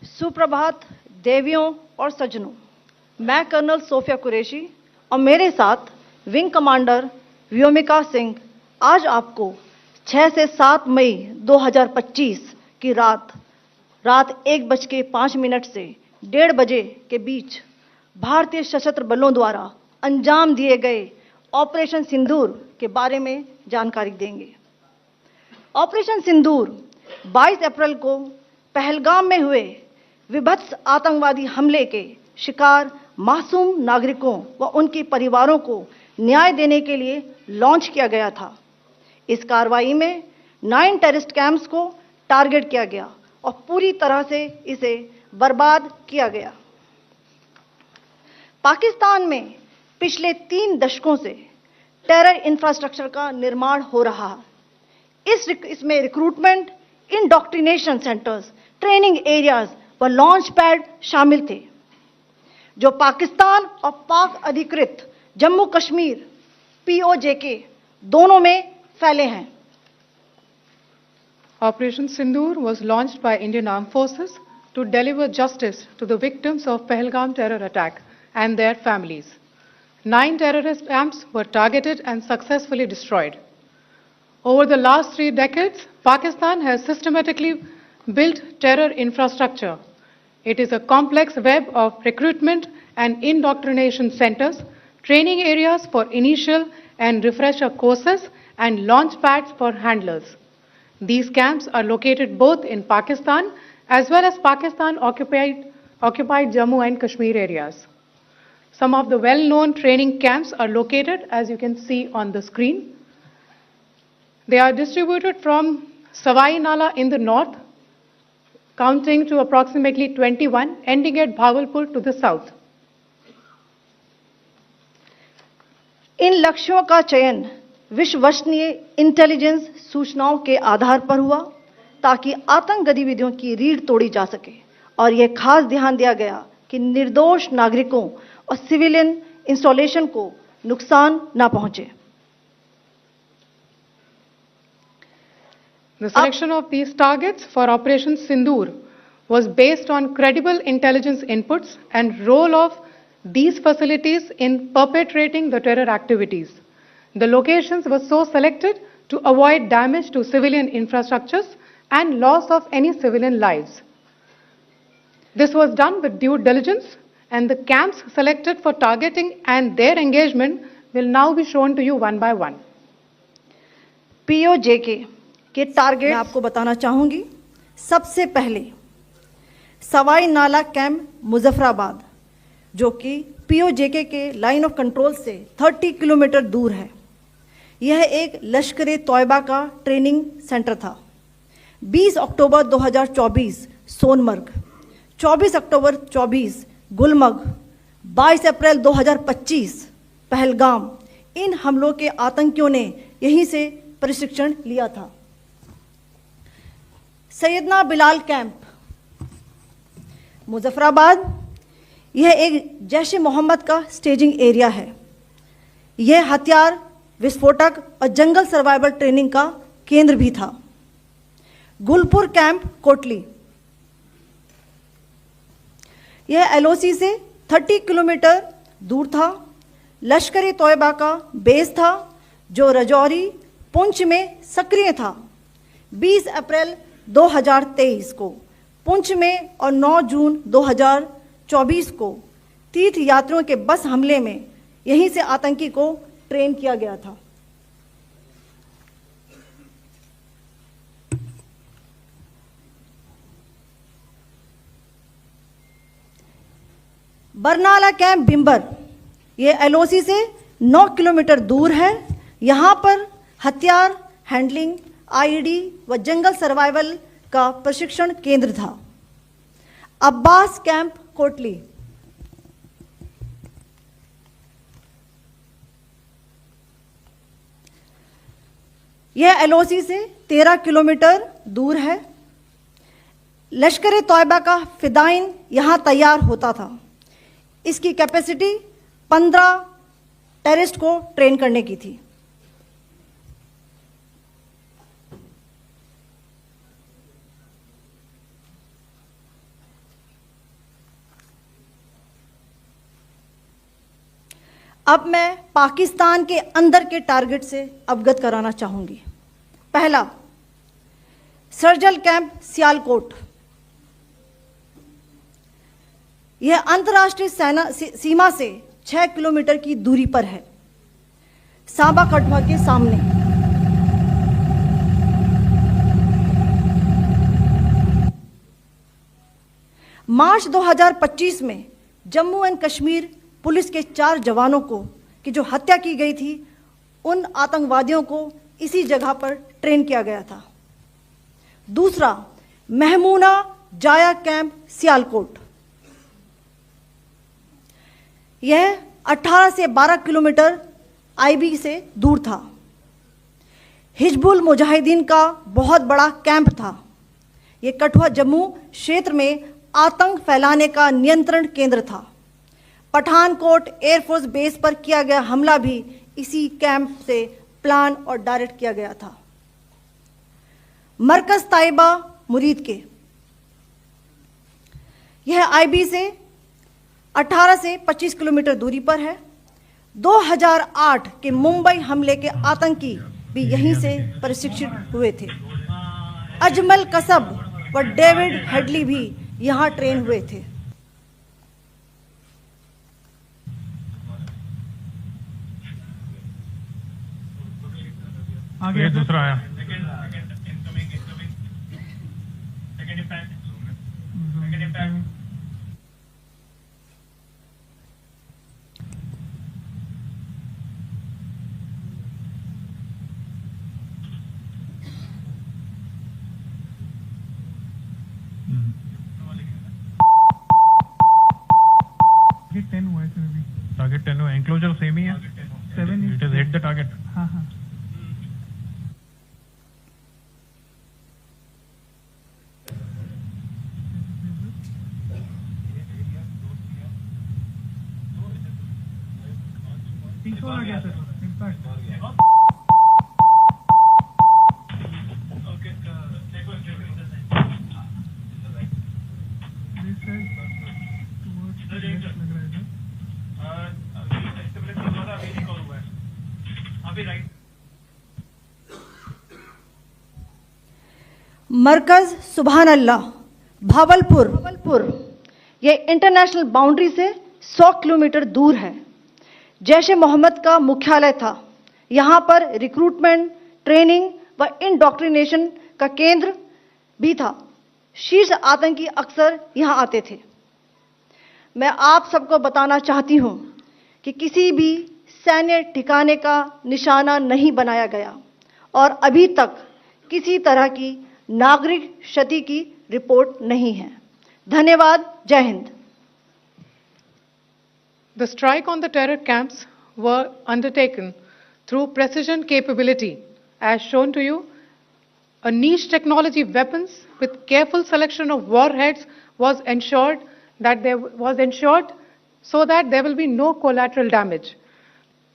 सुप्रभात देवियों और सज्जनों, मैं कर्नल सोफिया कुरैशी और मेरे साथ विंग कमांडर व्योमिका सिंह आज आपको 6 से 7 मई 2025 की रात 1:05 से 1:30 बजे के बीच भारतीय सशस्त्र बलों द्वारा अंजाम दिए गए ऑपरेशन सिंदूर के बारे में जानकारी देंगे। ऑपरेशन सिंदूर 22 अप्रैल को पहलगाम में हुए विभत्स आतंकवादी हमले के शिकार मासूम नागरिकों व उनके परिवारों को न्याय देने के लिए लॉन्च किया गया था। इस कार्रवाई में 9 टेररिस्ट कैंप्स को टारगेट किया गया और पूरी तरह से इसे बर्बाद किया गया। पाकिस्तान में पिछले 3 दशकों से टेरर इंफ्रास्ट्रक्चर का निर्माण हो रहा है। इसमें recruitment, indoctrination centres, training areas व लॉन्च पैड शामिल थे, जो पाकिस्तान और पाक अधिकृत जम्मू कश्मीर POJK दोनों में फैले हैं। Operation Sindoor was launched by Indian Armed Forces to deliver justice to the victims of Pahalgam terror attack and their families. 9 terrorist camps were targeted and successfully destroyed. Over the last 3 decades, Pakistan has systematically built terror infrastructure. It is a complex web of recruitment and indoctrination centers, training areas for initial and refresher courses, and launch pads for handlers. These camps are located both in Pakistan as well as Pakistan-occupied Jammu and Kashmir areas. Some of the well-known training camps are located, as you can see on the screen. They are distributed from Savai Nala in the north, counting to approximately 21, ending at Bhagalpur to the south. इन लक्ष्यों का चयन विश्वसनीय intelligence सूचनाओं के आधार पर हुआ ताकि आतंक गतिविधियों की रीढ़ तोड़ी जा सके, और यह खास ध्यान दिया गया कि निर्दोष नागरिकों और सिविलियन इंस्टॉलेशन को नुकसान न पहुंचे। The selection of these targets for Operation Sindoor was based on credible intelligence inputs and role of these facilities in perpetrating the terror activities. The locations were so selected to avoid damage to civilian infrastructures and loss of any civilian lives. This was done with due diligence, and the camps selected for targeting and their engagement will now be shown to you one by one. POJK के target मैं आपको बताना चाहूंगी। सबसे पहले सवाई नाला camp Muzaffarabad, जो कि POJK के लाइन ऑफ कंट्रोल से 30 किलोमीटर दूर है। यह एक लश्कर तोयबा का ट्रेनिंग सेंटर था। 20 अक्टूबर 2024 सोनमर्ग, 24 अक्टूबर 24 गुलमर्ग, 22 अप्रैल 2025 पहलगाम, इन हमलों के आतंकियों ने यहीं से प्रशिक्षण लिया था। सैयदना बिलाल कैंप मुजफ्फराबाद, यह एक जैश ए मोहम्मद का स्टेजिंग एरिया है। यह हथियार, विस्फोटक और जंगल सर्वाइवल ट्रेनिंग का केंद्र भी था। गुलपुर कैंप कोटली, यह LOC से 30 किलोमीटर दूर था। लश्कर तोयबा का बेस था, जो रजौरी, पुंछ में सक्रिय था। 20 अप्रैल 2023 को पुंछ में और 9 जून 2024 को तीर्थ यात्रियों के बस हमले में यहीं से आतंकी को ट्रेन किया गया था। बरनाला कैंप बिंबर, ये LOC से 9 किलोमीटर दूर है। यहाँ पर हथियार, हैंडलिंग, IED व जंगल सर्वाइवल का प्रशिक्षण केंद्र था। अब्बास कैंप कोटली, यह LOC से 13 किलोमीटर दूर है। लश्कर तोयबा का फिदाइन यहां तैयार होता था। इसकी कैपेसिटी 15 टेररिस्ट को ट्रेन करने की थी। अब मैं पाकिस्तान के अंदर के टारगेट से अवगत कराना चाहूंगी। पहला, सर्जिकल कैंप सियालकोट। यह अंतर्राष्ट्रीय सीमा से 6 किलोमीटर की दूरी पर है, सांबा कठुआ के सामने। मार्च 2025 में जम्मू एंड कश्मीर पुलिस के 4 जवानों की जो हत्या की गई थी, उन आतंकवादियों को इसी जगह पर ट्रेन किया गया था। दूसरा, महमूना जाया कैंप सियालकोट। यह 18 से 12 किलोमीटर आईबी से दूर था। हिजबुल मुजाहिदीन का बहुत बड़ा कैंप था। यह कठुआ जम्मू क्षेत्र में आतंक फैलाने का नियंत्रण केंद्र था। पठानकोट एयरफोर्स बेस पर किया गया हमला भी इसी कैंप से प्लान और डायरेक्ट किया गया था। मरकज ताइबा मुरीद के, यह आईबी से 18 से 25 किलोमीटर दूरी पर है। 2008 के मुंबई हमले के आतंकी भी यहीं से प्रशिक्षित हुए थे। अजमल कसब व डेविड हेडली भी यहां ट्रेन हुए थे। आगे दूसरा आया। टारगेट 10 हुआ, एंक्लोजर सेम ही है। 7 it is hit the target. हाँ हाँ। आ गया सर, इम्पैक्ट। मरकज सुभान अल्लाह भावलपुर, ये इंटरनेशनल बाउंड्री से 100 किलोमीटर दूर है। जैश ए मोहम्मद का मुख्यालय था। यहाँ पर रिक्रूटमेंट, ट्रेनिंग व इंडॉक्ट्रिनेशन का केंद्र भी था। शीर्ष आतंकी अक्सर यहाँ आते थे। मैं आप सबको बताना चाहती हूँ कि किसी भी सैन्य ठिकाने का निशाना नहीं बनाया गया और अभी तक किसी तरह की नागरिक क्षति की रिपोर्ट नहीं है। धन्यवाद। जय Hind. The strike on the terror camps were undertaken through precision capability, as shown to you. A niche technology weapons with careful selection of warheads was ensured so that there will be no collateral damage.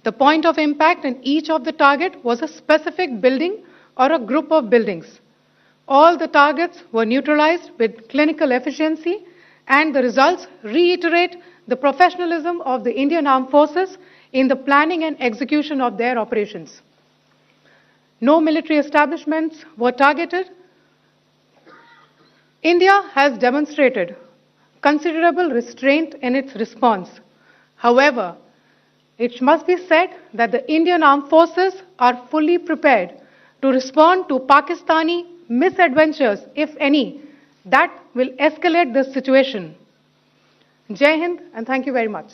The point of impact in each of the target was a specific building or a group of buildings. All the targets were neutralized with clinical efficiency, and the results reiterate the professionalism of the Indian Armed Forces in the planning and execution of their operations. No military establishments were targeted. India has demonstrated considerable restraint in its response. However, it must be said that the Indian Armed Forces are fully prepared to respond to Pakistani misadventures, if any, that will escalate this situation. Jai Hind, and thank you very much.